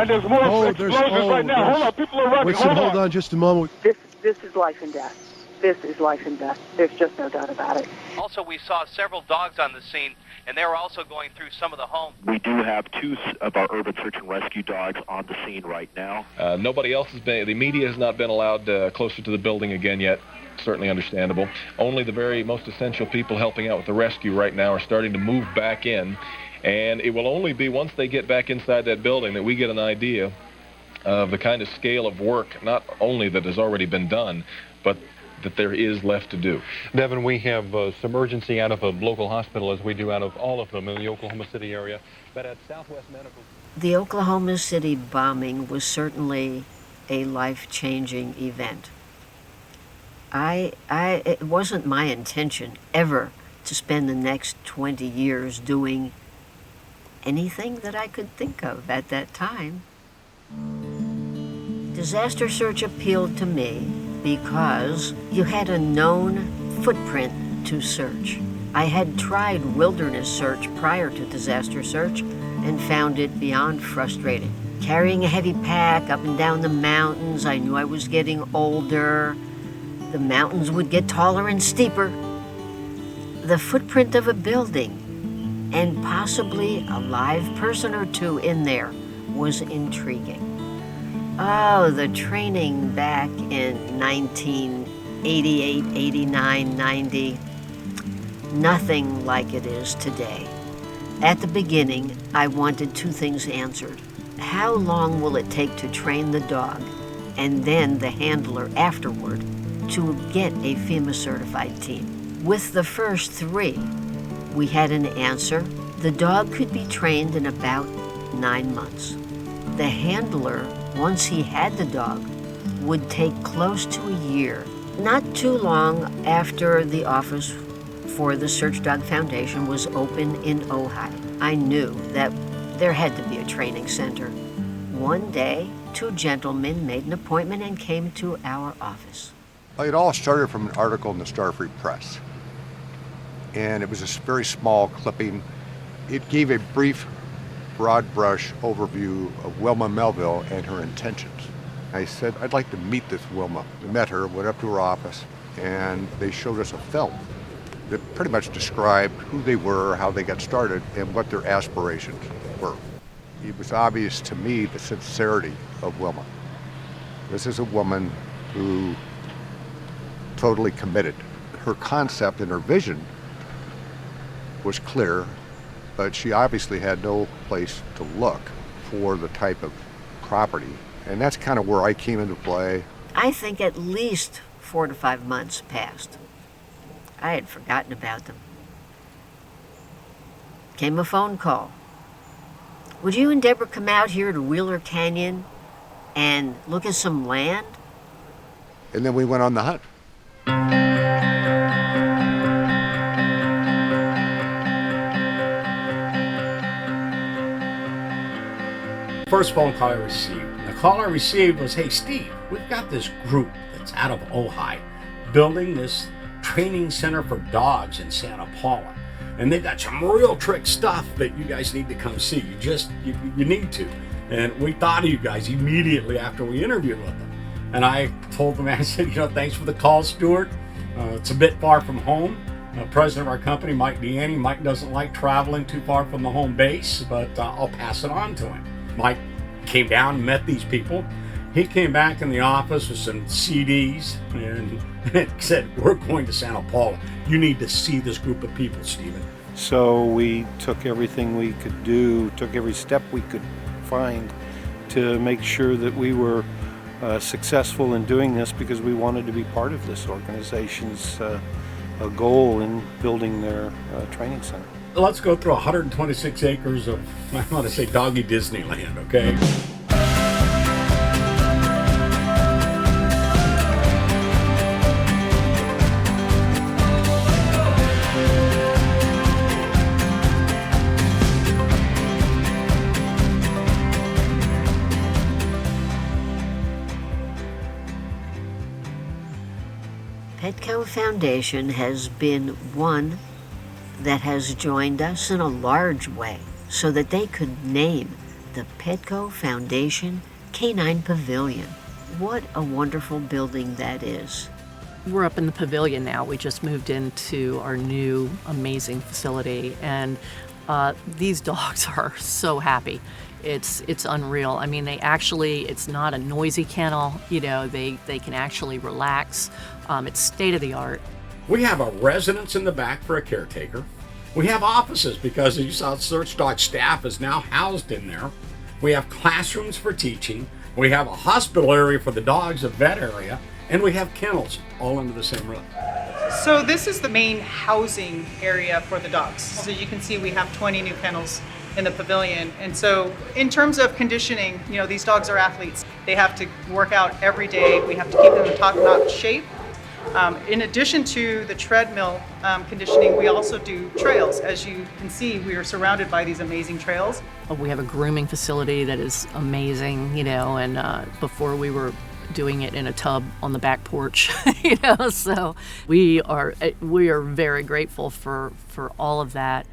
And there's more explosions right now. Hold on, people are running. Hold on just a moment. This is life and death. This is life and death. There's just no doubt about it. Also, we saw several dogs on the scene, and they were also going through some of the homes. We do have 2 of our urban search and rescue dogs on the scene right now. Nobody else has been, the media has not been allowed closer to the building again yet. Certainly understandable. Only the very most essential people helping out with the rescue right now are starting to move back in. And it will only be once they get back inside that building that we get an idea of the kind of scale of work, not only that has already been done, but that there is left to do. Devin, we have some urgency out of a local hospital, as we do out of all of them in the Oklahoma City area. But at Southwest Medical... The Oklahoma City bombing was certainly a life-changing event. It wasn't my intention ever to spend the next 20 years doing anything that I could think of at that time. Disaster search appealed to me because you had a known footprint to search. I had tried wilderness search prior to disaster search and found it beyond frustrating. Carrying a heavy pack up and down the mountains, I knew I was getting older. The mountains would get taller and steeper. The footprint of a building and possibly a live person or two in there was intriguing. Oh, the training back in 1988, 89, 90. Nothing like it is today. At the beginning, I wanted 2 things answered. How long will it take to train the dog, and then the handler afterward, to get a FEMA-certified team? With the first 3, we had an answer. The dog could be trained in about 9 months. The handler, once he had the dog, would take close to a year. Not too long after the office for the Search Dog Foundation was open in Ojai, I knew that there had to be a training center. One day, 2 gentlemen made an appointment and came to our office. It all started from an article in the Starfree Press. And it was a very small clipping. It gave a brief, broad brush overview of Wilma Melville and her intentions. I said, I'd like to meet this Wilma. We met her, went up to her office, and they showed us a film that pretty much described who they were, how they got started, and what their aspirations were. It was obvious to me the sincerity of Wilma. This is a woman who totally committed. Her concept and her vision was clear, but she obviously had no place to look for the type of property. And that's kind of where I came into play. I think at least 4 to 5 months passed. I had forgotten about them. Came a phone call. Would you and Deborah come out here to Wheeler Canyon and look at some land? And then we went on the hunt. First phone call I received. The call I received was, hey Steve, we've got this group that's out of Ojai building this training center for dogs in Santa Paula. And they've got some real trick stuff that you guys need to come see. You need to. And we thought of you guys immediately after we interviewed with them. And I told them, I said, thanks for the call, Stuart. It's a bit far from home. President of our company, Mike Deaney. Mike doesn't like traveling too far from the home base, but I'll pass it on to him. Mike came down and met these people. He came back in the office with some CDs and said, we're going to Santa Paula. You need to see this group of people, Stephen. So we took everything we could do, took every step we could find to make sure that we were successful in doing this, because we wanted to be part of this organization's goal in building their training center. Let's go through 126 acres of, I want to say, doggy Disneyland, okay? Petco Foundation has been one that has joined us in a large way so that they could name the Petco Foundation Canine Pavilion. What a wonderful building that is. We're up in the pavilion now. We just moved into our new amazing facility, and these dogs are so happy. It's unreal. I mean, it's not a noisy kennel. They can actually relax. It's state of the art. We have a residence in the back for a caretaker. We have offices because, as you saw, search dog staff is now housed in there. We have classrooms for teaching. We have a hospital area for the dogs, a vet area, and we have kennels all under the same roof. So this is the main housing area for the dogs. So you can see we have 20 new kennels in the pavilion. And so in terms of conditioning, these dogs are athletes. They have to work out every day. We have to keep them in top-notch shape. In addition to the treadmill conditioning, we also do trails. As you can see, we are surrounded by these amazing trails. We have a grooming facility that is amazing, and before we were doing it in a tub on the back porch, so we are very grateful for all of that.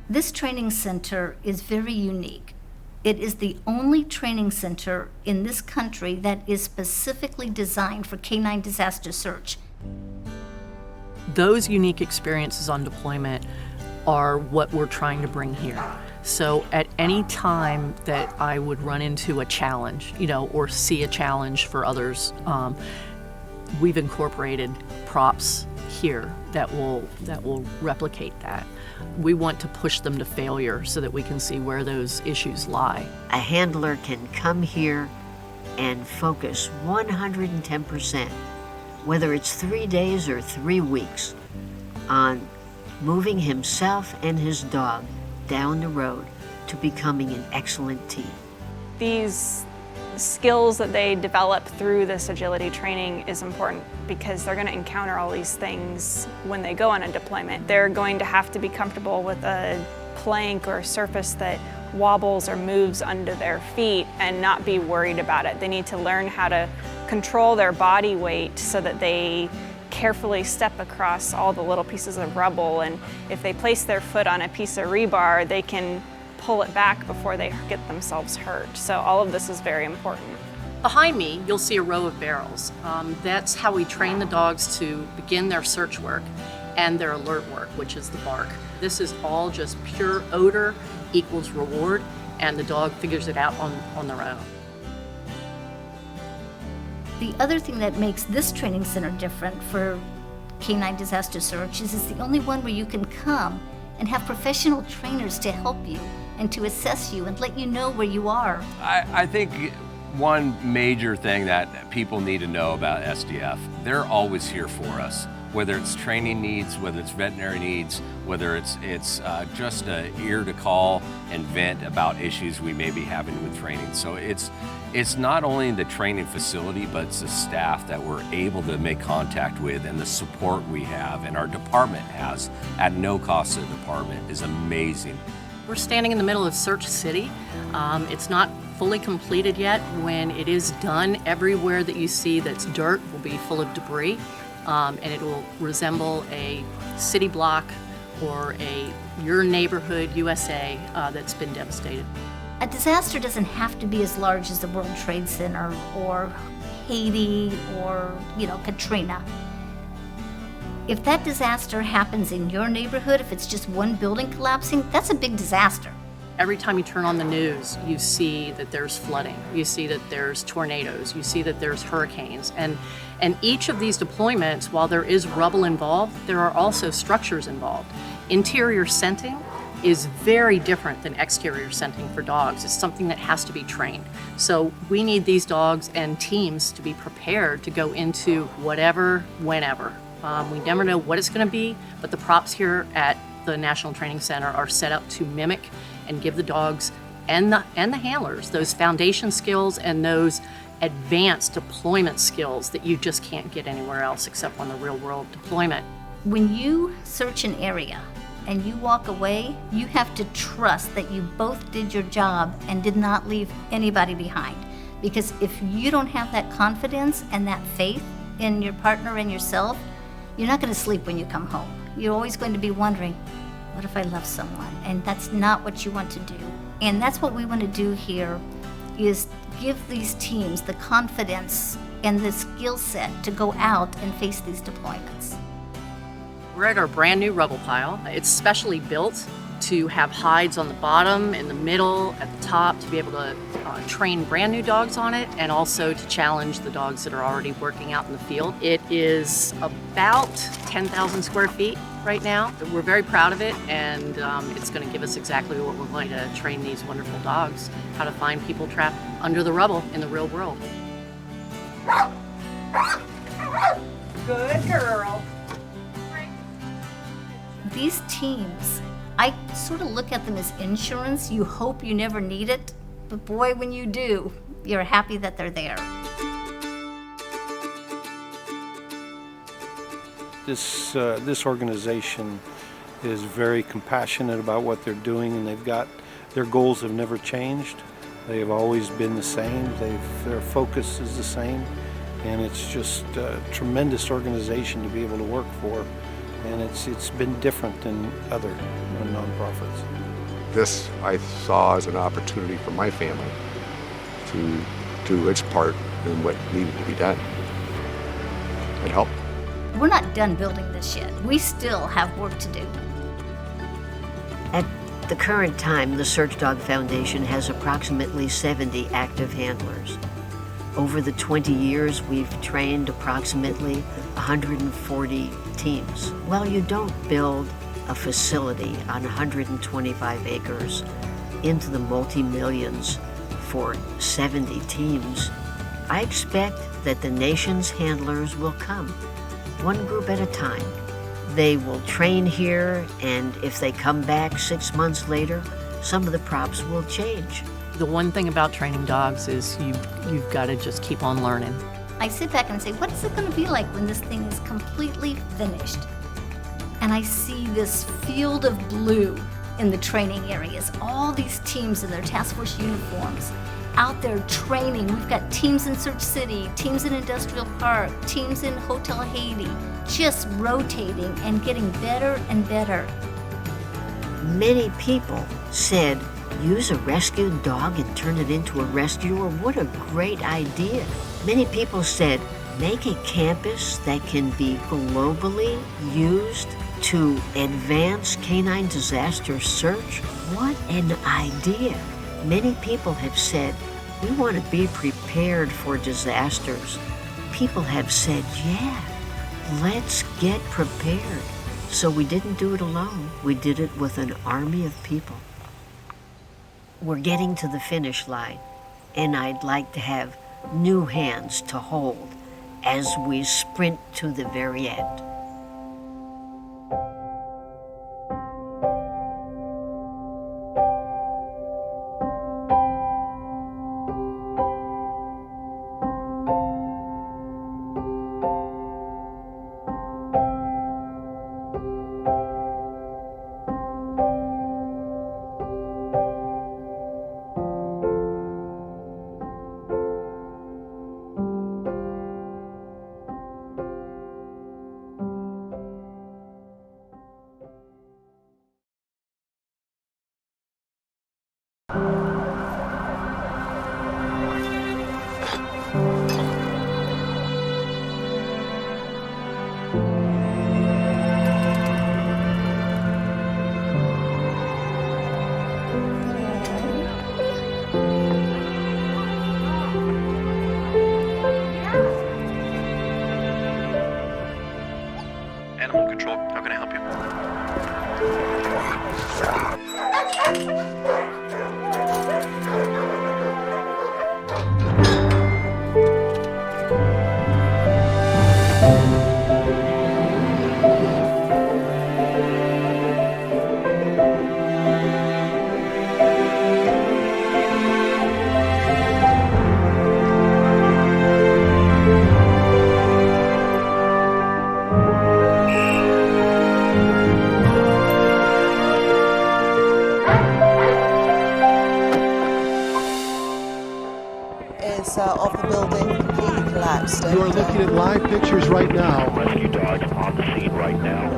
This training center is very unique. It is the only training center in this country that is specifically designed for canine disaster search. Those unique experiences on deployment are what we're trying to bring here. So at any time that I would run into a challenge, or see a challenge for others, we've incorporated props here that will replicate that. We want to push them to failure so that we can see where those issues lie. A handler can come here and focus 110%, whether it's 3 days or 3 weeks, on moving himself and his dog down the road to becoming an excellent team. These skills that they develop through this agility training is important because they're going to encounter all these things when they go on a deployment. They're going to have to be comfortable with a plank or a surface that wobbles or moves under their feet and not be worried about it. They need to learn how to control their body weight so that they carefully step across all the little pieces of rubble, and if they place their foot on a piece of rebar, they can pull it back before they get themselves hurt. So all of this is very important. Behind me, you'll see a row of barrels. That's how we train the dogs to begin their search work and their alert work, which is the bark. This is all just pure odor equals reward, and the dog figures it out on their own. The other thing that makes this training center different for canine disaster search is it's the only one where you can come and have professional trainers to help you and to assess you and let you know where you are. I think one major thing that people need to know about SDF, they're always here for us. Whether it's training needs, whether it's veterinary needs, whether it's just an ear to call and vent about issues we may be having with training. So it's not only the training facility, but it's the staff that we're able to make contact with, and the support we have and our department has at no cost to the department is amazing. We're standing in the middle of Search City. It's not fully completed yet. When it is done, everywhere that you see that's dirt will be full of debris, and it will resemble a city block or your neighborhood USA that's been devastated. A disaster doesn't have to be as large as the World Trade Center or Haiti or, Katrina. If that disaster happens in your neighborhood, if it's just one building collapsing, that's a big disaster. Every time you turn on the news, you see that there's flooding, you see that there's tornadoes, you see that there's hurricanes. And each of these deployments, while there is rubble involved, there are also structures involved. Interior scenting is very different than exterior scenting for dogs. It's something that has to be trained. So we need these dogs and teams to be prepared to go into whatever, whenever. We never know what it's going to be, but the props here at the National Training Center are set up to mimic and give the dogs and the handlers those foundation skills and those advanced deployment skills that you just can't get anywhere else except on the real world deployment. When you search an area and you walk away, you have to trust that you both did your job and did not leave anybody behind. Because if you don't have that confidence and that faith in your partner and yourself, you're not going to sleep when you come home. You're always going to be wondering, what if I love someone? And that's not what you want to do. And that's what we want to do here, is give these teams the confidence and the skill set to go out and face these deployments. We're at our brand new rubble pile. It's specially built to have hides on the bottom, in the middle, at the top, to be able to train brand new dogs on it, and also to challenge the dogs that are already working out in the field. It is about 10,000 square feet right now. We're very proud of it, and it's going to give us exactly what we're going to train these wonderful dogs, how to find people trapped under the rubble in the real world. Good girl. These teams, I sort of look at them as insurance. You hope you never need it, but boy, when you do, you're happy that they're there. This organization is very compassionate about what they're doing, and their goals have never changed. They have always been the same. Their focus is the same, and it's just a tremendous organization to be able to work for. And it's been different than other nonprofits. This I saw as an opportunity for my family to do its part in what needed to be done and help. We're not done building this yet. We still have work to do. At the current time, the Search Dog Foundation has approximately 70 active handlers. Over the 20 years, we've trained approximately 140 teams. Well, you don't build a facility on 125 acres into the multi-millions for 70 teams. I expect that the nation's handlers will come, one group at a time. They will train here, and if they come back 6 months later, some of the props will change. The one thing about training dogs is you've got to just keep on learning. I sit back and say, what is it going to be like when this thing is completely finished? And I see this field of blue in the training areas, all these teams in their task force uniforms, out there training. We've got teams in Search City, teams in Industrial Park, teams in Hotel Haiti, just rotating and getting better and better. Many people said, use a rescued dog and turn it into a rescuer. What a great idea. Many people said, make a campus that can be globally used to advance canine disaster search. What an idea. Many people have said, we want to be prepared for disasters. People have said, yeah, let's get prepared. So we didn't do it alone. We did it with an army of people. We're getting to the finish line, and I'd like to have new hands to hold as we sprint to the very end. Animal control, how can I help you? Of the building completely collapsed. You are looking at live pictures right now. Rescue dogs on the scene right now.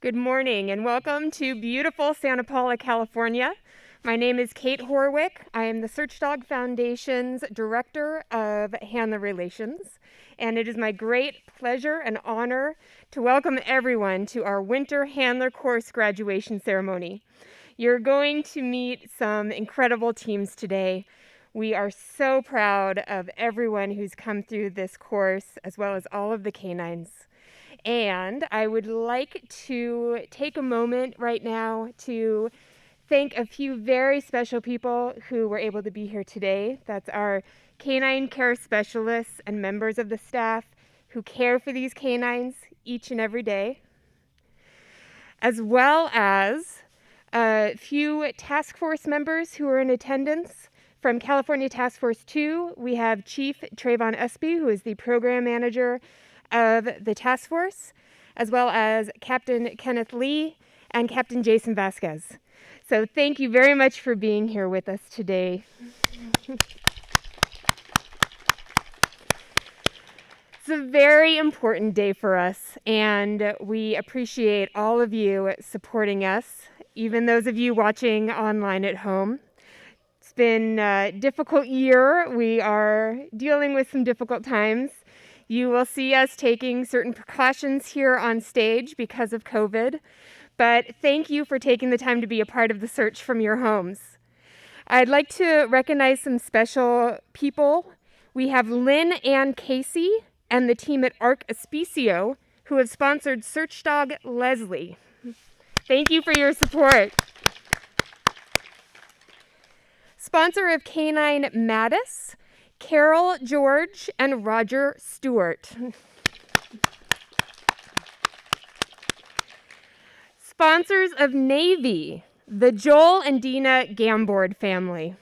Good morning and welcome to beautiful Santa Paula, California. My name is Kate Horwick. I am the Search Dog Foundation's Director of Handler Relations, and it is my great pleasure and honor to welcome everyone to our Winter Handler Course graduation ceremony. You're going to meet some incredible teams today. We are so proud of everyone who's come through this course, as well as all of the canines. And I would like to take a moment right now to thank a few very special people who were able to be here today. That's our canine care specialists and members of the staff who care for these canines each and every day, as well as a few task force members who are in attendance. From California Task Force 2, we have Chief Trayvon Espy, who is the program manager of the task force, as well as Captain Kenneth Lee and Captain Jason Vasquez. So thank you very much for being here with us today. It's a very important day for us, and we appreciate all of you supporting us, even those of you watching online at home. It's been a difficult year. We are dealing with some difficult times. You will see us taking certain precautions here on stage because of COVID, but thank you for taking the time to be a part of the search from your homes. I'd like to recognize some special people. We have Lynn Ann Casey and the team at Arc Aspicio who have sponsored Search Dog Leslie. Thank you for your support. Sponsor of Canine Mattis, Carol George and Roger Stewart. Sponsors of Navy, the Joel and Dina Gambord family.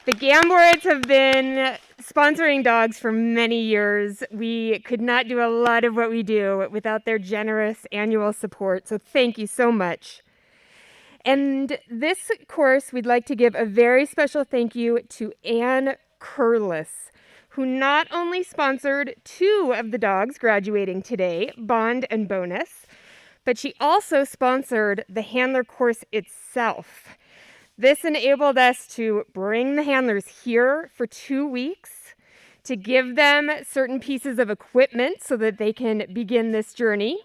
The Gambords have been sponsoring dogs for many years. We could not do a lot of what we do without their generous annual support, so thank you so much. And this course, we'd like to give a very special thank you to Ann Curlis, who not only sponsored 2 of the dogs graduating today, Bond and Bonus, but she also sponsored the handler course itself. This enabled us to bring the handlers here for 2 weeks, to give them certain pieces of equipment so that they can begin this journey.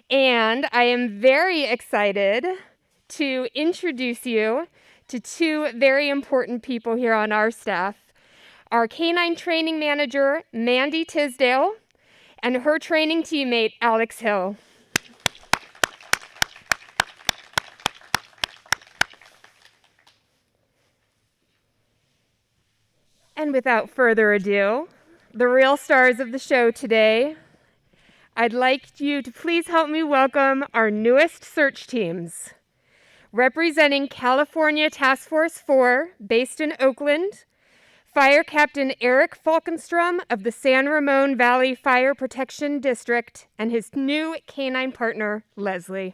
And I am very excited to introduce you to 2 very important people here on our staff. Our canine training manager, Mandy Tisdale, and her training teammate, Alex Hill. And without further ado, the real stars of the show today, I'd like you to please help me welcome our newest search teams. Representing California Task Force 4, based in Oakland, Fire Captain Erik Falkenstrom of the San Ramon Valley Fire Protection District and his new canine partner, Leslie.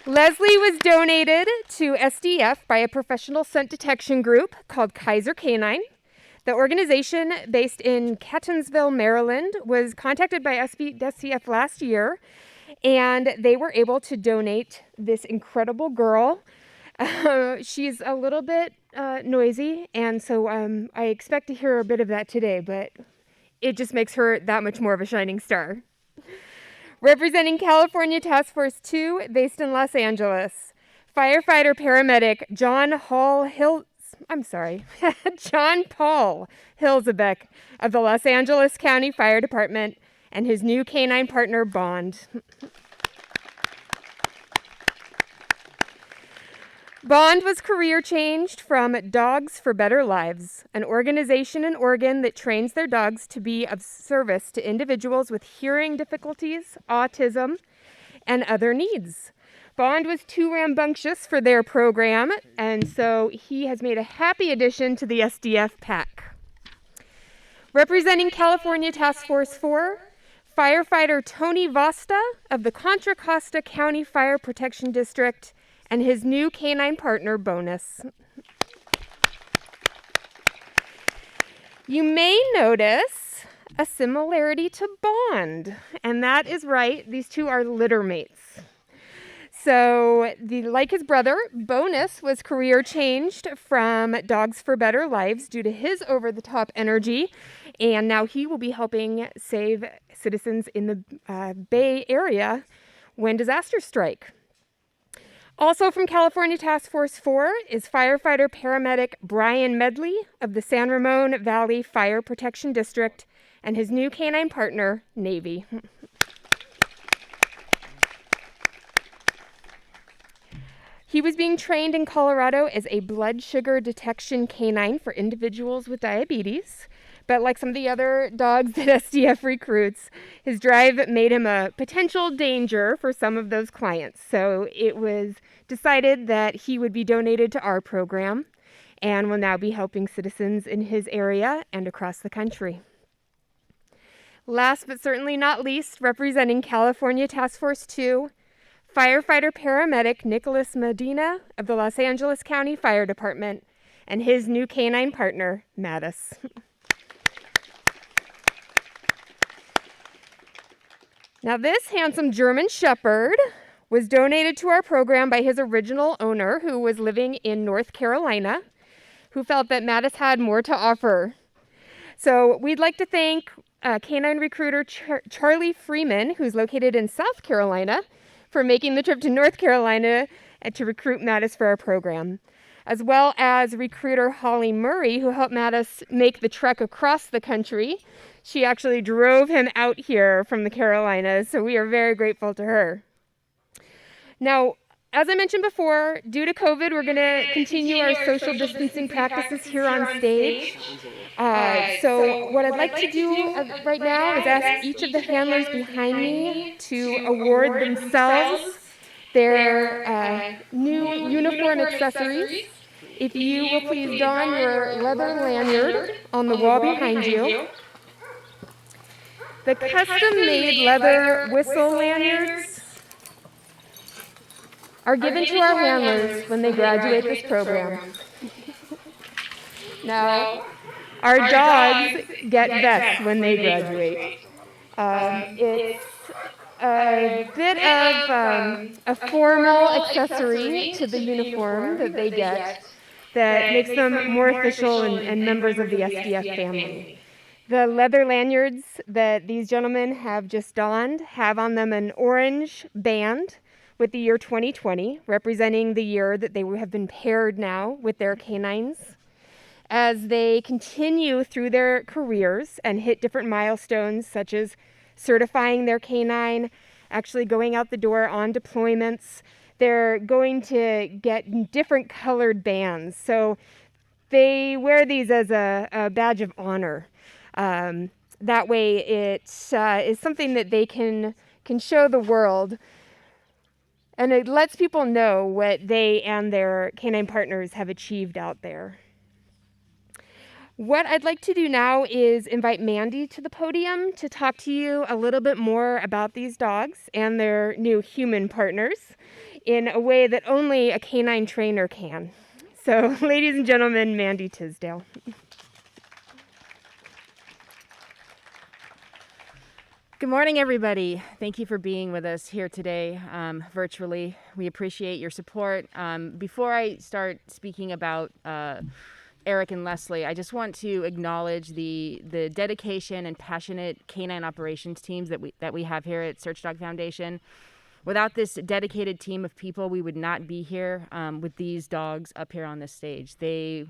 Leslie was donated to SDF by a professional scent detection group called Kaiser Canine. The organization, based in Catonsville, Maryland, was contacted by SDF last year, and they were able to donate this incredible girl. She's a little bit noisy, and so I expect to hear a bit of that today, but it just makes her that much more of a shining star. Representing California Task Force 2, based in Los Angeles, firefighter paramedic John Paul Hilsabeck of the Los Angeles County Fire Department and his new canine partner, Bond. Bond was career changed from Dogs for Better Lives, an organization in Oregon that trains their dogs to be of service to individuals with hearing difficulties, autism, and other needs. Bond was too rambunctious for their program, and so he has made a happy addition to the SDF pack. Representing California Task Force 4, firefighter Tony Vasta of the Contra Costa County Fire Protection District and his new canine partner, Bonus. You may notice a similarity to Bond. And that is right, these two are litter mates. So, like his brother, Bonus was career changed from Dogs for Better Lives due to his over-the-top energy, and now he will be helping save citizens in the Bay Area when disasters strike. Also from California Task Force 4 is firefighter paramedic Brian Medley of the San Ramon Valley Fire Protection District and his new canine partner, Navy. He was being trained in Colorado as a blood sugar detection canine for individuals with diabetes. But like some of the other dogs that SDF recruits, his drive made him a potential danger for some of those clients. So it was decided that he would be donated to our program and will now be helping citizens in his area and across the country. Last but certainly not least, representing California Task Force 2, firefighter paramedic Nicholas Medina of the Los Angeles County Fire Department and his new canine partner, Mattis. Now this handsome German Shepherd was donated to our program by his original owner, who was living in North Carolina, who felt that Mattis had more to offer. So we'd like to thank canine recruiter Charlie Freeman, who's located in South Carolina, for making the trip to North Carolina to recruit Mattis for our program, as well as recruiter Holly Murray, who helped Mattis make the trek across the country. She actually drove him out here from the Carolinas, so we are very grateful to her. Now, as I mentioned before, due to COVID, we're going to continue our social distancing practices here on stage. So what I'd like to do right now is ask each of the handlers behind me to award themselves their new uniform accessories. If you will please don your leather lanyard on the wall behind you. The custom-made leather whistle lanyards are given to our handlers when they graduate this program. Now, our dogs get vests when they graduate. It's a bit of a formal accessory to the uniform that they get that makes them more official and members of the SDF family. The leather lanyards that these gentlemen have just donned have on them an orange band with the year 2020, representing the year that they have been paired now with their canines. As they continue through their careers and hit different milestones, such as certifying their canine, actually going out the door on deployments, they're going to get different colored bands. So they wear these as a badge of honor. That way it is something that they can show the world. And it lets people know what they and their canine partners have achieved out there. What I'd like to do now is invite Mandy to the podium to talk to you a little bit more about these dogs and their new human partners in a way that only a canine trainer can. So, ladies and gentlemen, Mandy Tisdale. Good morning, everybody. Thank you for being with us here today virtually. We appreciate your support. Before I start speaking about Erik and Leslie, I just want to acknowledge the dedication and passionate canine operations teams that we have here at Search Dog Foundation. Without this dedicated team of people, we would not be here with these dogs up here on this stage. They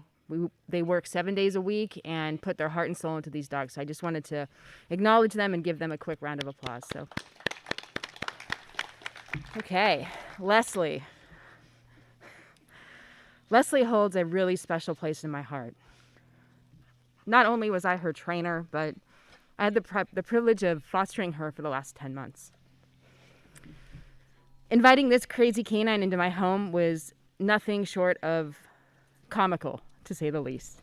work 7 days a week and put their heart and soul into these dogs. So I just wanted to acknowledge them and give them a quick round of applause. So, okay, Leslie. Leslie holds a really special place in my heart. Not only was I her trainer, but I had the privilege of fostering her for the last 10 months. Inviting this crazy canine into my home was nothing short of comical, to say the least.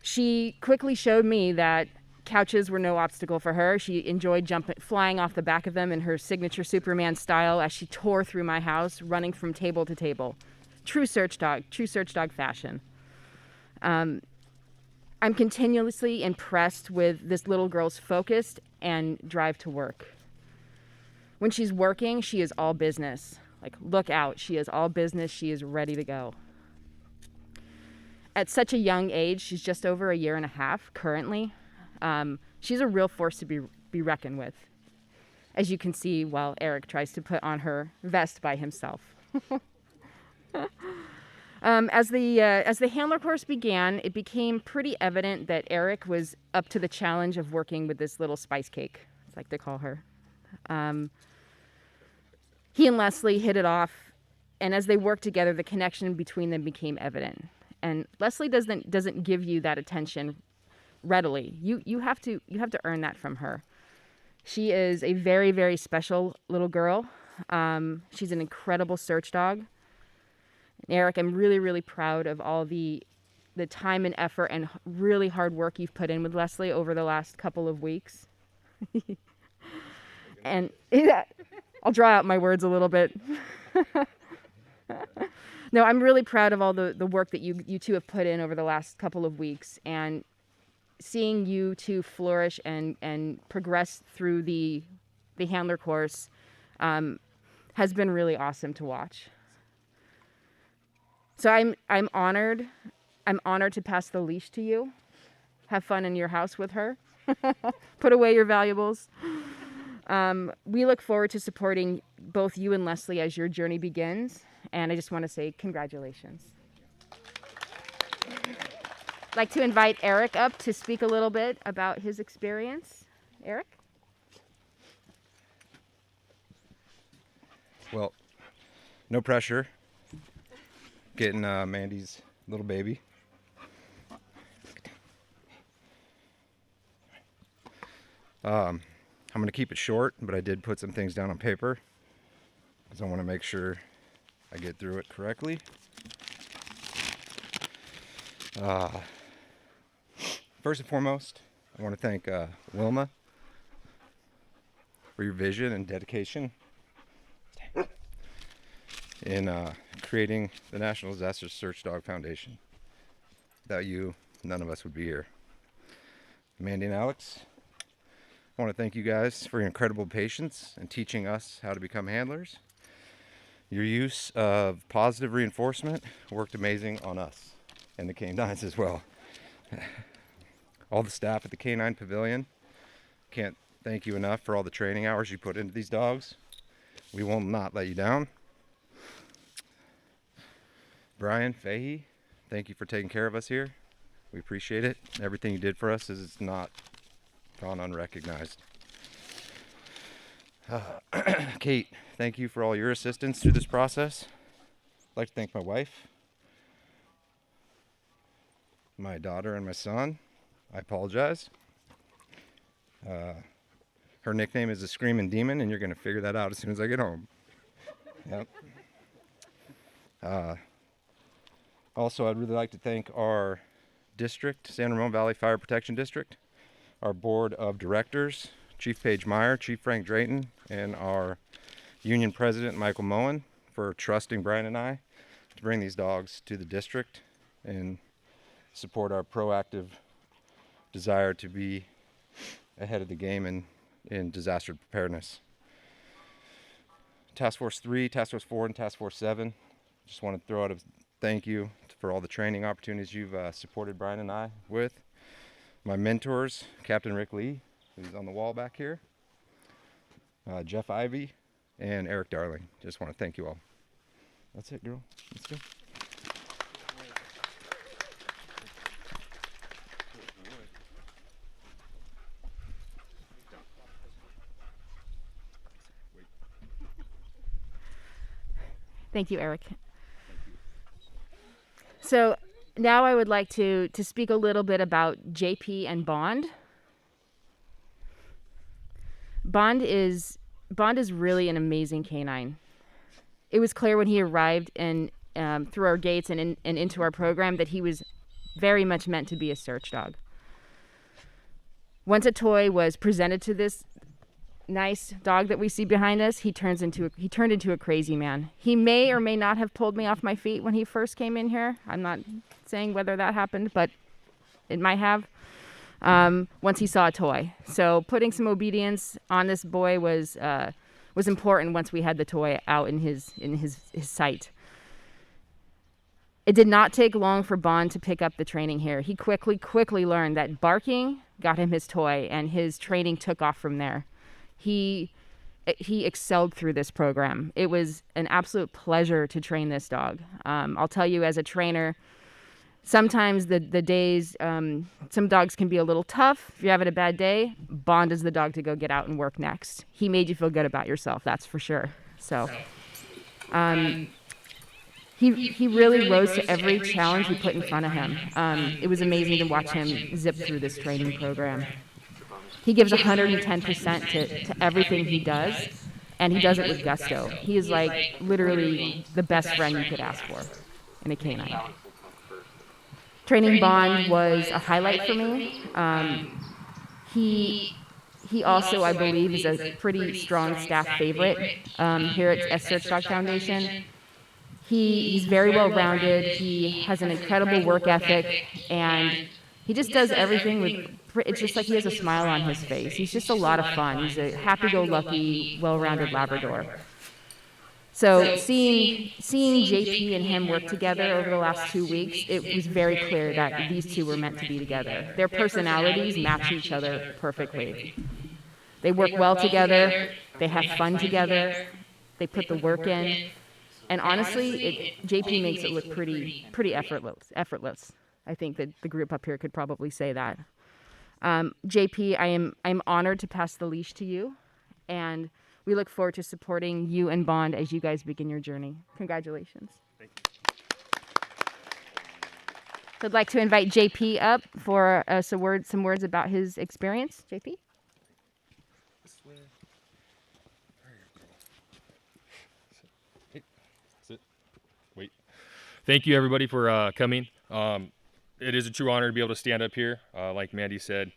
She quickly showed me that couches were no obstacle for her. She enjoyed flying off the back of them in her signature Superman style as she tore through my house, running from table to table. True search dog fashion. I'm continuously impressed with this little girl's focus and drive to work. When she's working, she is all business. Like, look out, she is all business, she is ready to go. At such a young age, she's just over 1.5 years currently. She's a real force to be reckoned with, as you can see while Erik tries to put on her vest by himself. As the handler course began, it became pretty evident that Erik was up to the challenge of working with this little spice cake, as I like to call her. He and Leslie hit it off, and as they worked together, the connection between them became evident. And Leslie doesn't give you that attention readily. You have to earn that from her. She is a very, very special little girl. She's an incredible search dog. Erik, I'm really, really proud of all the time and effort and really hard work you've put in with Leslie over the last couple of weeks. And I'll draw out my words a little bit. No, I'm really proud of all the work that you two have put in over the last couple of weeks, and seeing you two flourish and progress through the handler course has been really awesome to watch. So I'm honored. I'm honored to pass the leash to you. Have fun in your house with her. Put away your valuables. We look forward to supporting both you and Leslie as your journey begins. And I just want to say congratulations. I'd like to invite Erik up to speak a little bit about his experience. Erik? Well, no pressure. Getting Mandy's little baby. I'm going to keep it short, but I did put some things down on paper because I want to make sure I get through it correctly. First and foremost, I want to thank Wilma for your vision and dedication in creating the National Disaster Search Dog Foundation. Without you, none of us would be here. Mandy and Alex, I want to thank you guys for your incredible patience in teaching us how to become handlers. Your use of positive reinforcement worked amazing on us and the canines as well. All the staff at the Canine Pavilion, can't thank you enough for all the training hours you put into these dogs. We will not let you down. Brian Fahey, thank you for taking care of us here. We appreciate it. Everything you did for us is not gone unrecognized. Kate, thank you for all your assistance through this process. I'd like to thank my wife, my daughter, and my son. I apologize. Her nickname is the Screaming Demon, and you're going to figure that out as soon as I get home. Yep. Also, I'd really like to thank our district, San Ramon Valley Fire Protection District, our board of directors, Chief Paige Meyer, Chief Frank Drayton, and our union president, Michael Moen, for trusting Brian and I to bring these dogs to the district and support our proactive desire to be ahead of the game in disaster preparedness. Task Force 3, Task Force 4, and Task Force 7, just want to throw out a thank you for all the training opportunities you've supported Brian and I with. My mentors, Captain Rick Lee, who's on the wall back here, Jeff Ivey, and Eric Darling. Just want to thank you all. That's it, girl. Let's go. Thank you, Erik. So now I would like to speak a little bit about JP and Bond. Bond is really an amazing canine. It was clear when he arrived through our gates and into our program that he was very much meant to be a search dog. Once a toy was presented to this nice dog that we see behind us, he turned into a crazy man. He may or may not have pulled me off my feet when he first came in here. I'm not saying whether that happened, but it might have once he saw a toy. So putting some obedience on this boy was important once we had the toy out in his sight. It did not take long for Bond to pick up the training here. He quickly learned that barking got him his toy, and his training took off from there. He excelled through this program. It was an absolute pleasure to train this dog. I'll tell you, as a trainer, sometimes the days, some dogs can be a little tough. If you're having a bad day, Bond is the dog to go get out and work next. He made you feel good about yourself, that's for sure. So, he really rose to every challenge we put in front of him. It was amazing to watch him zip through this training program. He gives 110% to everything he does, and he does it with gusto. He is like literally the best friend you could ask for in a canine. Training Bond was a highlight for me. He also, I believe, is a pretty strong staff favorite here at Search Dog Foundation. He's very well-rounded. He has an incredible work ethic, and he just does everything with, it's just like he has a smile on his face. He's just a lot of fun. He's a happy-go-lucky, well-rounded Labrador. So seeing JP and him work together over the last 2 weeks, it was very clear that these two were meant to be together. Their personalities match each other perfectly. They work well together, they have fun together, they put the work in, and honestly, JP makes it look pretty effortless. I think that the group up here could probably say that. JP, I'm honored to pass the leash to you, and we look forward to supporting you and Bond as you guys begin your journey. Congratulations. Thank you. So I'd like to invite JP up for some words about his experience. JP? Wait. Thank you, everybody, for coming. It is a true honor to be able to stand up here. Like Mandy said,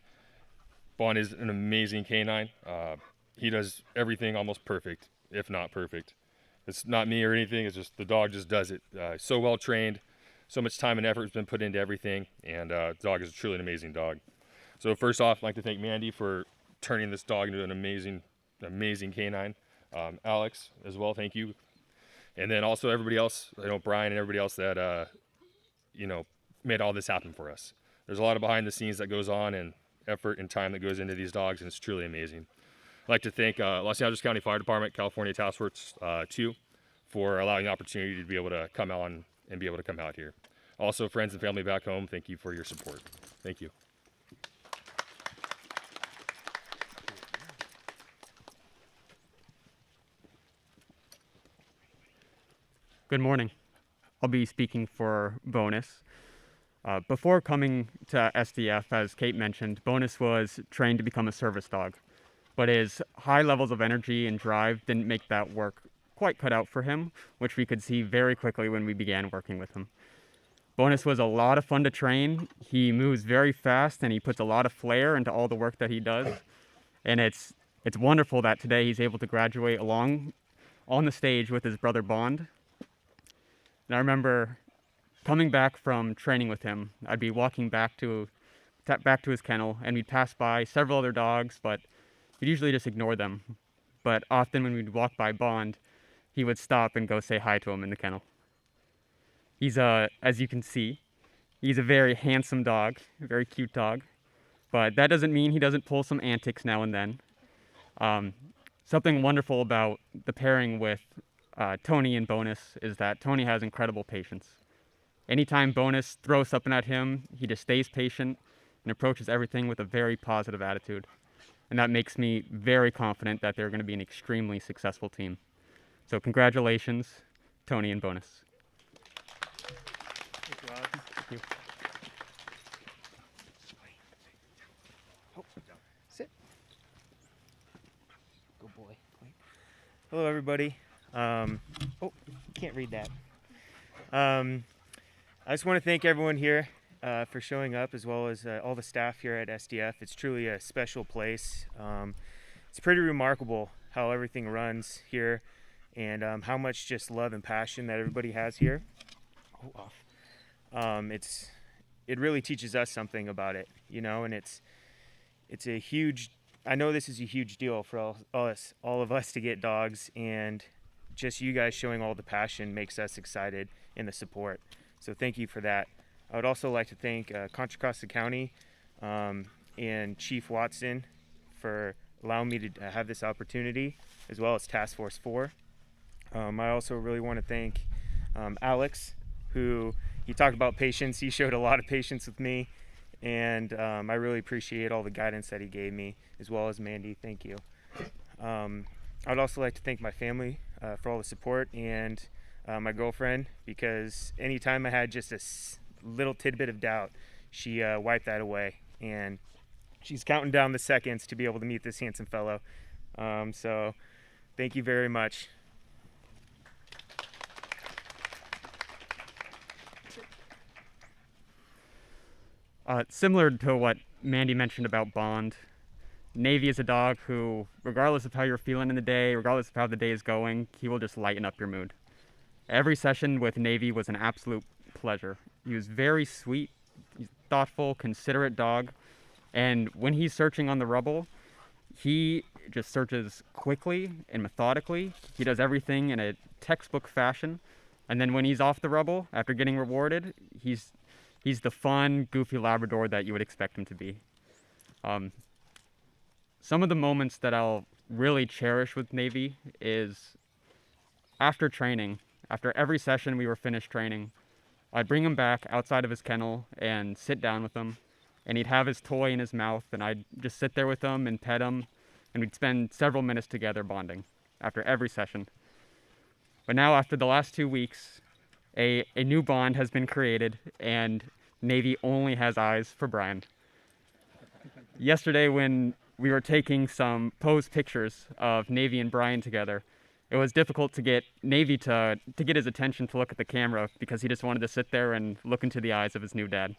Bond is an amazing canine. He does everything almost perfect, if not perfect. It's not me or anything. It's just the dog just does it. So well trained. So much time and effort has been put into everything, and the dog is truly an amazing dog. So first off, I'd like to thank Mandy for turning this dog into an amazing canine. Alex as well, thank you. And then also everybody else, Brian and everybody else that, made all this happen for us. There's a lot of behind the scenes that goes on and effort and time that goes into these dogs, and it's truly amazing. I'd like to thank Los Angeles County Fire Department, California Task Force 2 for allowing the opportunity to be able to come on and be able to come out here. Also, friends and family back home, thank you for your support. Thank you. Good morning. I'll be speaking for Bonus. Before coming to SDF, as Kate mentioned, Bonus was trained to become a service dog, but his high levels of energy and drive didn't make that work quite cut out for him, which we could see very quickly when we began working with him. Bonus was a lot of fun to train. He moves very fast, and he puts a lot of flair into all the work that he does. And it's wonderful that today he's able to graduate along on the stage with his brother Bond. And I remember coming back from training with him. I'd be walking back to his kennel, and we'd pass by several other dogs, but we'd usually just ignore them. But often when we'd walk by Bond, he would stop and go say hi to him in the kennel. He's as you can see, he's a very handsome dog, a very cute dog, but that doesn't mean he doesn't pull some antics now and then. Something wonderful about the pairing with Tony and Bonus is that Tony has incredible patience. Anytime Bonus throws something at him, he just stays patient and approaches everything with a very positive attitude. And that makes me very confident that they're going to be an extremely successful team. So congratulations, Tony and Bonus. Thank you. Sit. Good boy. Hello, everybody. Can't read that. I just want to thank everyone here for showing up, as well as all the staff here at SDF. It's truly a special place. It's pretty remarkable how everything runs here, and how much just love and passion that everybody has here. it really teaches us something about it, you know, and it's a huge, I know this is a huge deal for all of us to get dogs, and just you guys showing all the passion makes us excited and the support. So thank you for that. I would also like to thank Contra Costa County and Chief Watson for allowing me to have this opportunity, as well as Task Force 4. I also really want to thank Alex, who, he talked about patience. He showed a lot of patience with me, and I really appreciate all the guidance that he gave me, as well as Mandy. Thank you. I'd also like to thank my family for all the support, and my girlfriend, because anytime I had just a little tidbit of doubt, she wiped that away, and she's counting down the seconds to be able to meet this handsome fellow. So thank you very much. Similar to what Mandy mentioned about Bond, Navy is a dog who, regardless of how you're feeling in the day, regardless of how the day is going, he will just lighten up your mood. Every session with Navy was an absolute pleasure. He was very sweet, he's a thoughtful, considerate dog, and when he's searching on the rubble, he just searches quickly and methodically. He does everything in a textbook fashion, and then when he's off the rubble, after getting rewarded, he's the fun, goofy Labrador that you would expect him to be. Some of the moments that I'll really cherish with Navy is after training. After every session we were finished training, I'd bring him back outside of his kennel and sit down with him, and he'd have his toy in his mouth, and I'd just sit there with him and pet him, and we'd spend several minutes together bonding after every session. But now, after the last 2 weeks, a new bond has been created, and Navy only has eyes for Brian. Yesterday, when we were taking some posed pictures of Navy and Brian together, it was difficult to get Navy to get his attention to look at the camera, because he just wanted to sit there and look into the eyes of his new dad.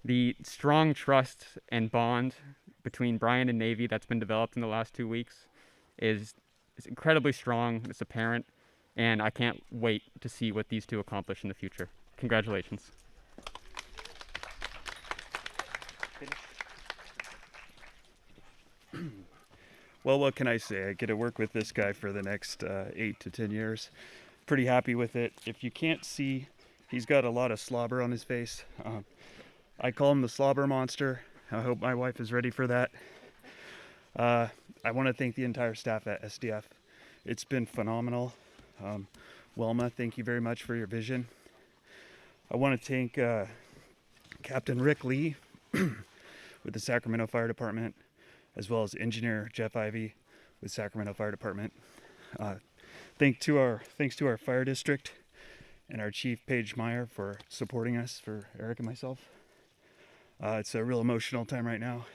The strong trust and bond between Brian and Navy that's been developed in the last 2 weeks is incredibly strong. It's apparent, and I can't wait to see what these two accomplish in the future. Congratulations. Well, what can I say? I get to work with this guy for the next 8 to 10 years. Pretty happy with it. If you can't see, he's got a lot of slobber on his face. I call him the slobber monster. I hope my wife is ready for that. I want to thank the entire staff at SDF. It's been phenomenal. Wilma, thank you very much for your vision. I want to thank Captain Rick Lee with the Sacramento Fire Department, as well as Engineer Jeff Ivey with Sacramento Fire Department. Thanks to our fire district and our Chief Paige Meyer for supporting us, for Eric and myself. It's a real emotional time right now,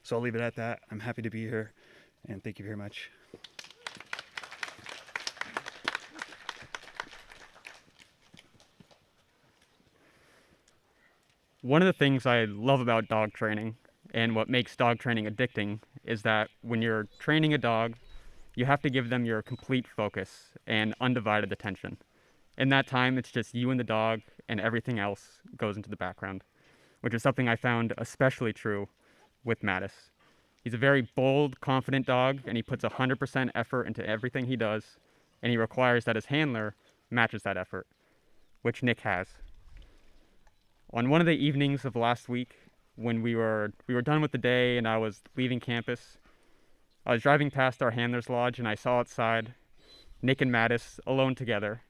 so I'll leave it at that. I'm happy to be here, and thank you very much. One of the things I love about dog training, and what makes dog training addicting, is that when you're training a dog, you have to give them your complete focus and undivided attention. In that time, it's just you and the dog, and everything else goes into the background, which is something I found especially true with Mattis. He's a very bold, confident dog, and he puts 100% effort into everything he does, and he requires that his handler matches that effort, which Nick has. On one of the evenings of last week, when we were done with the day and I was leaving campus, I was driving past our handler's lodge, and I saw outside Nick and Mattis alone together,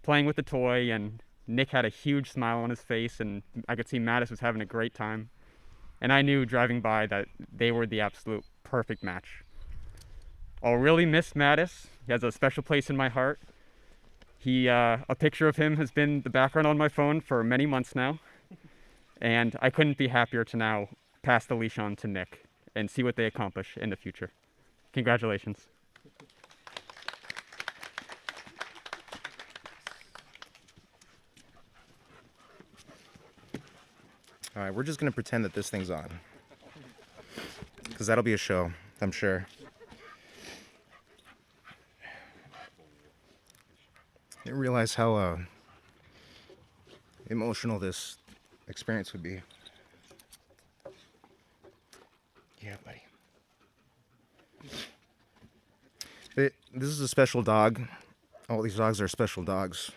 playing with the toy, and Nick had a huge smile on his face, and I could see Mattis was having a great time. And I knew driving by that they were the absolute perfect match. I'll really miss Mattis. He has a special place in my heart. A picture of him has been the background on my phone for many months now. And I couldn't be happier to now pass the leash on to Nick and see what they accomplish in the future. Congratulations. All right, we're just going to pretend that this thing's on, because that'll be a show, I'm sure. I didn't realize how emotional this experience would be. Yeah, buddy. This is a special dog. All these dogs are special dogs,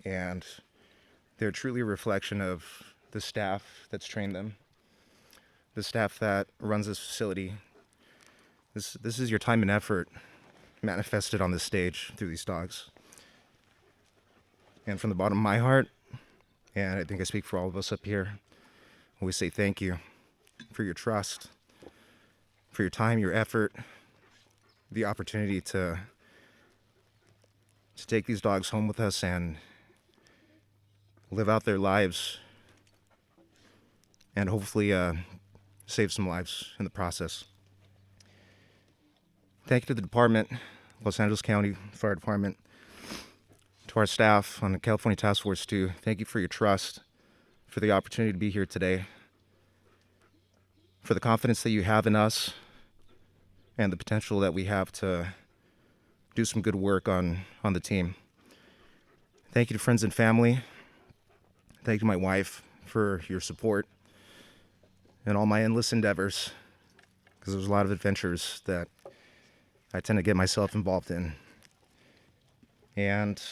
and they're truly a reflection of the staff that's trained them, the staff that runs this facility. This is your time and effort manifested on this stage through these dogs. And from the bottom of my heart, and I think I speak for all of us up here, we say thank you for your trust, for your time, your effort, the opportunity to take these dogs home with us and live out their lives and hopefully save some lives in the process. Thank you to the department, Los Angeles County Fire Department, to our staff on the California Task Force too. Thank you for your trust, for the opportunity to be here today, for the confidence that you have in us, and the potential that we have to do some good work on the team. Thank you to friends and family. Thank you to my wife for your support and all my endless endeavors, because there's a lot of adventures that I tend to get myself involved in. And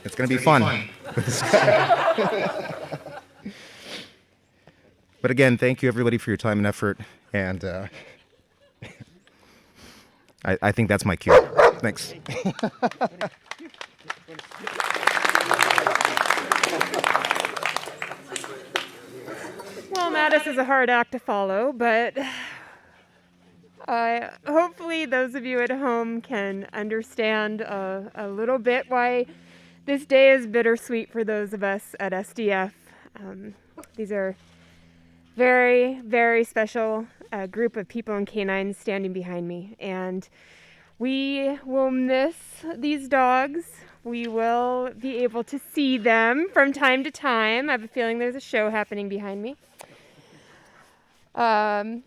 it's going to be fun with this guy. But again, thank you everybody for your time and effort, and I think that's my cue. Thanks. Well, Mattis is a hard act to follow, but hopefully those of you at home can understand a little bit why this day is bittersweet for those of us at SDF. These are very, very special group of people and canines standing behind me, and we will miss these dogs. We will be able to see them from time to time. I have a feeling there's a show happening behind me. But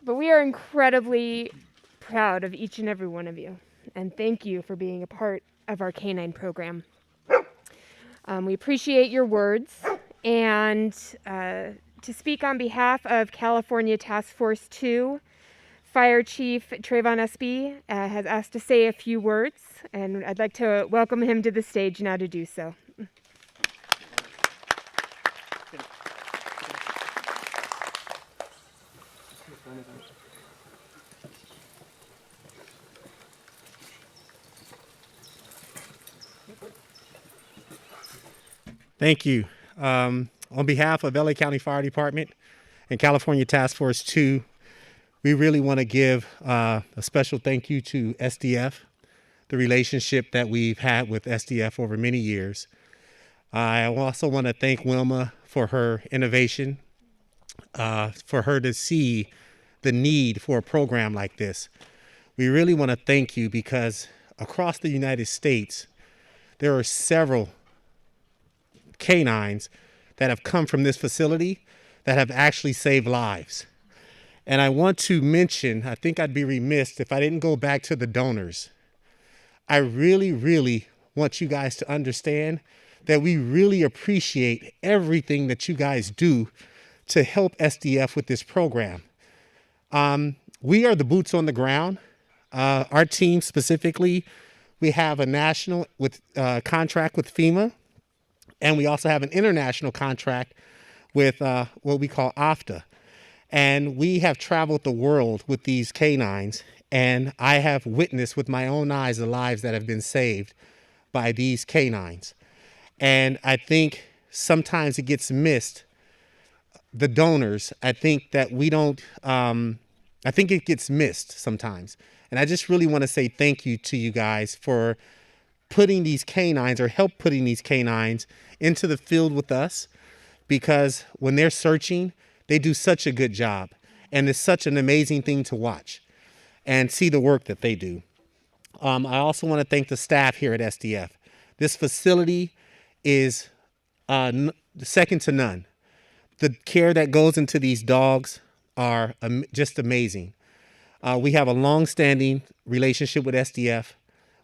we are incredibly proud of each and every one of you, and thank you for being a part of our canine program. We appreciate your words, and to speak on behalf of California Task Force 2, Fire Chief Trayvon Espy has asked to say a few words, and I'd like to welcome him to the stage now to do so. Thank you. On behalf of LA County Fire Department and California Task Force 2, we really want to give a special thank you to SDF, the relationship that we've had with SDF over many years. I also want to thank Wilma for her innovation, for her to see the need for a program like this. We really want to thank you because across the United States, there are several canines that have come from this facility that have actually saved lives. And I want to mention, I think I'd be remiss if I didn't go back to the donors. I really, really want you guys to understand that we really appreciate everything that you guys do to help SDF with this program. We are the boots on the ground. Our team specifically, we have a national contract with FEMA, and we also have an international contract with what we call AFTA. And we have traveled the world with these canines, and I have witnessed with my own eyes the lives that have been saved by these canines. And I think sometimes it gets missed, the donors. I think that we don't, I think it gets missed sometimes. And I just really want to say thank you to you guys for putting these canines, or help putting these canines into the field with us, because when they're searching, they do such a good job, and it's such an amazing thing to watch and see the work that they do. I also want to thank the staff here at SDF. This facility is second to none. The care that goes into these dogs are just amazing. We have a long-standing relationship with SDF.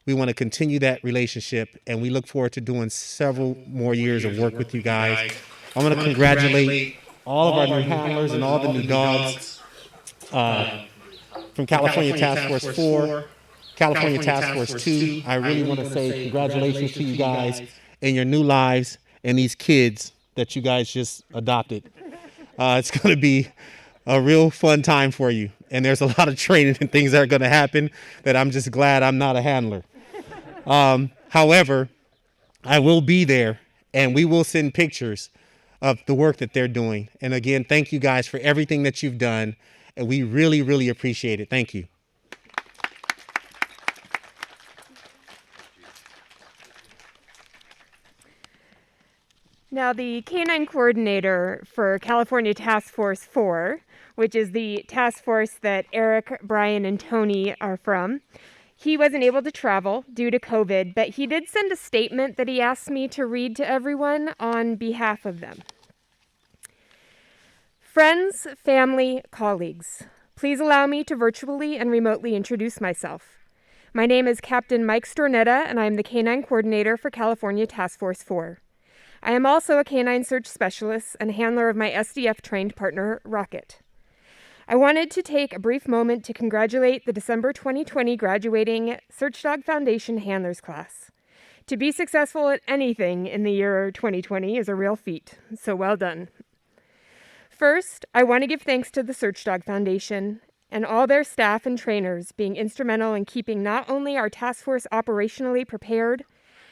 We want to continue that relationship, and we look forward to doing several more years of work with you guys. I want to congratulate all of our new handlers and all the new dogs from California Task Force 4, California Task Force 2. I really want to say congratulations to you guys in your new lives and these kids that you guys just adopted. It's going to be a real fun time for you. And there's a lot of training and things that are going to happen that I'm just glad I'm not a handler. However, I will be there, and we will send pictures of the work that they're doing. And again, thank you guys for everything that you've done, and we really, really appreciate it. Thank you. Now, the canine coordinator for California Task Force 4, which is the task force that Erik, Brian, and Tony are from, he wasn't able to travel due to COVID, but he did send a statement that he asked me to read to everyone on behalf of them. Friends, family, colleagues, please allow me to virtually and remotely introduce myself. My name is Captain Mike Stornetta, and I am the canine coordinator for California Task Force 4. I am also a canine search specialist and handler of my SDF-trained partner, Rocket. I wanted to take a brief moment to congratulate the December 2020 graduating Search Dog Foundation Handlers class. To be successful at anything in the year 2020 is a real feat, so well done. First, I want to give thanks to the Search Dog Foundation and all their staff and trainers being instrumental in keeping not only our task force operationally prepared,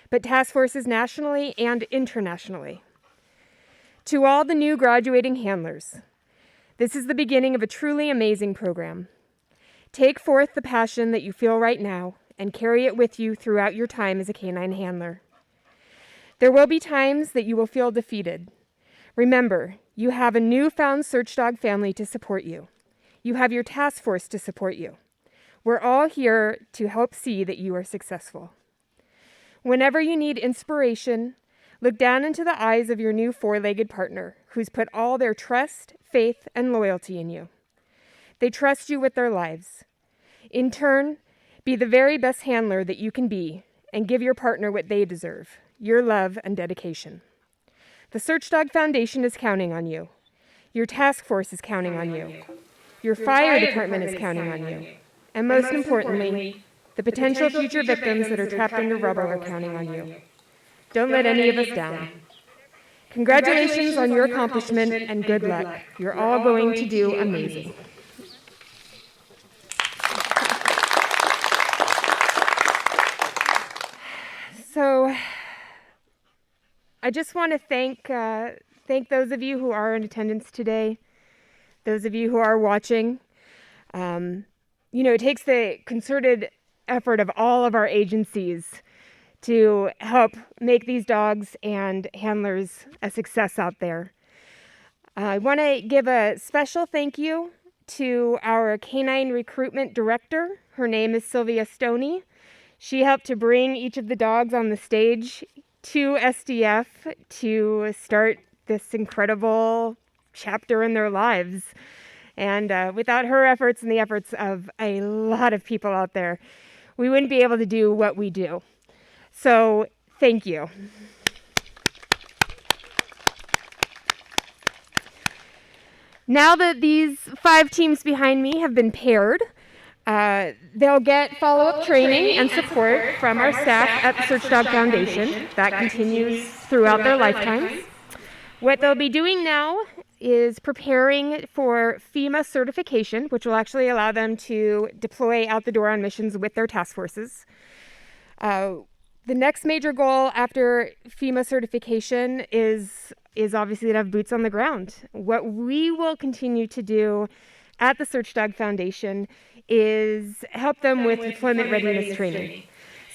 but task forces nationally and internationally. To all the new graduating handlers, this is the beginning of a truly amazing program. Take forth the passion that you feel right now and carry it with you throughout your time as a canine handler. There will be times that you will feel defeated. Remember, you have a newfound search dog family to support you. You have your task force to support you. We're all here to help see that you are successful. Whenever you need inspiration, look down into the eyes of your new four-legged partner who's put all their trust, faith, and loyalty in you. They trust you with their lives. In turn, be the very best handler that you can be and give your partner what they deserve, your love and dedication. The Search Dog Foundation is counting on you. Your task force is counting on you. Your fire department is counting on you. And most importantly, the potential future victims that are trapped under rubble are counting on you. Don't let any of us down. Congratulations on your accomplishment and good luck. You're all going to do amazing. So, I just want to thank those of you who are in attendance today, those of you who are watching. It takes the concerted effort of all of our agencies to help make these dogs and handlers a success out there. I want to give a special thank you to our canine recruitment director. Her name is Sylvia Stoney. She helped to bring each of the dogs on the stage to SDF to start this incredible chapter in their lives. And without her efforts and the efforts of a lot of people out there, we wouldn't be able to do what we do. So, thank you. Now that these 5 teams behind me have been paired, they'll get follow-up training and support from our staff at the Search Dog Foundation. That continues throughout their lifetimes. What they'll be doing now is preparing for FEMA certification, which will actually allow them to deploy out the door on missions with their task forces. The next major goal after FEMA certification is obviously to have boots on the ground. What we will continue to do at the Search Dog Foundation is help them with deployment readiness training.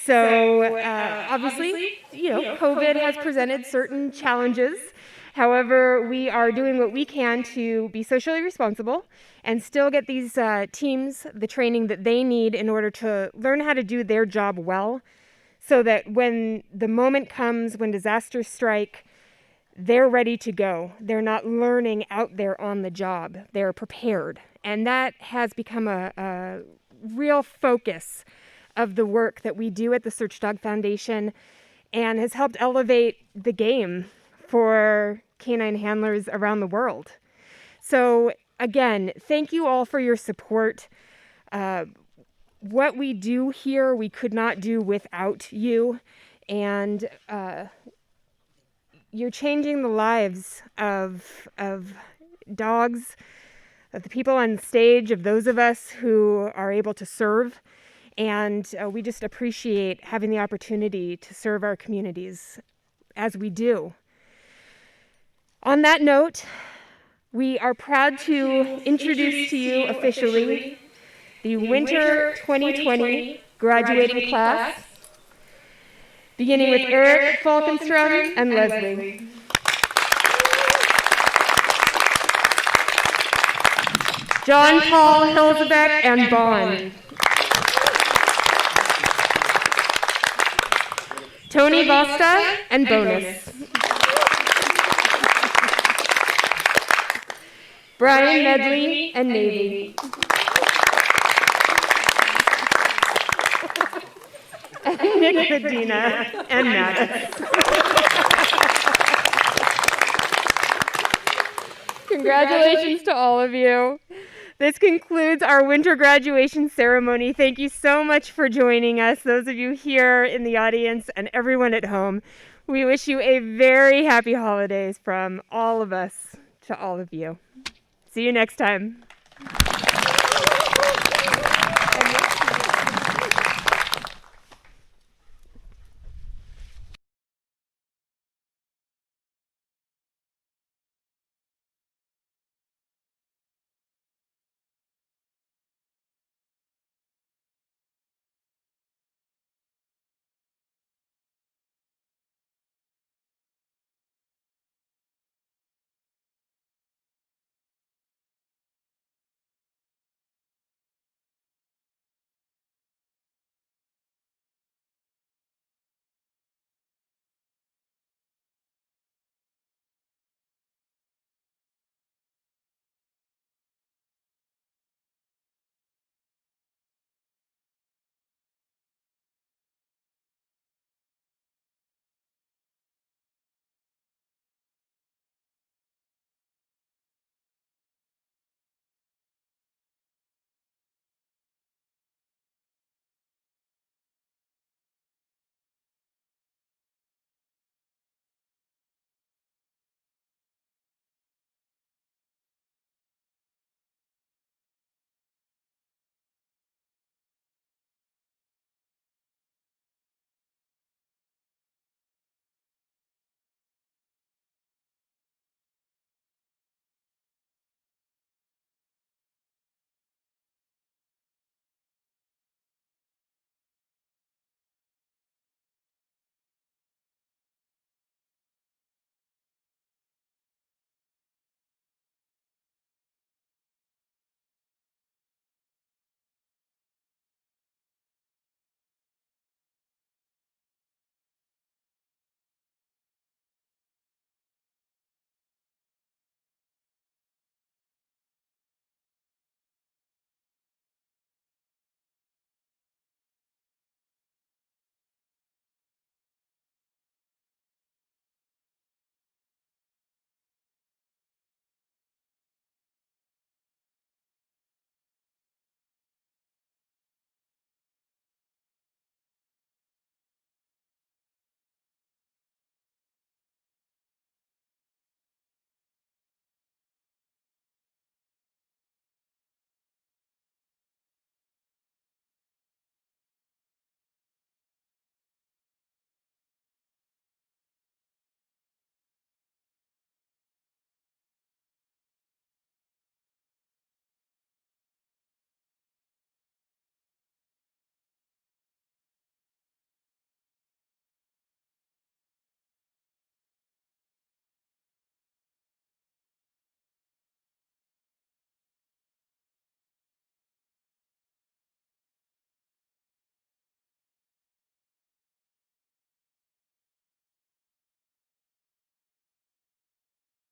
So obviously, COVID has presented certain challenges. However, we are doing what we can to be socially responsible and still get these teams the training that they need in order to learn how to do their job well, so that when the moment comes, when disasters strike, they're ready to go. They're not learning out there on the job. They're prepared. And that has become a real focus of the work that we do at the Search Dog Foundation and has helped elevate the game for canine handlers around the world. So again, thank you all for your support. What we do here, we could not do without you. And you're changing the lives of dogs, of the people on stage, of those of us who are able to serve. And we just appreciate having the opportunity to serve our communities as we do. On that note, we are proud to introduce to you officially the Winter 2020 graduating class, beginning with Erik Falkenstrom and Leslie. John Paul Hilsabeck and Bond. Tony Vasta and Bonus. Brian Medley and Navy. Nick Medina and Mattis. Congratulations to all of you. This concludes our winter graduation ceremony. Thank you so much for joining us, those of you here in the audience and everyone at home. We wish you a very happy holidays from all of us to all of you. See you next time.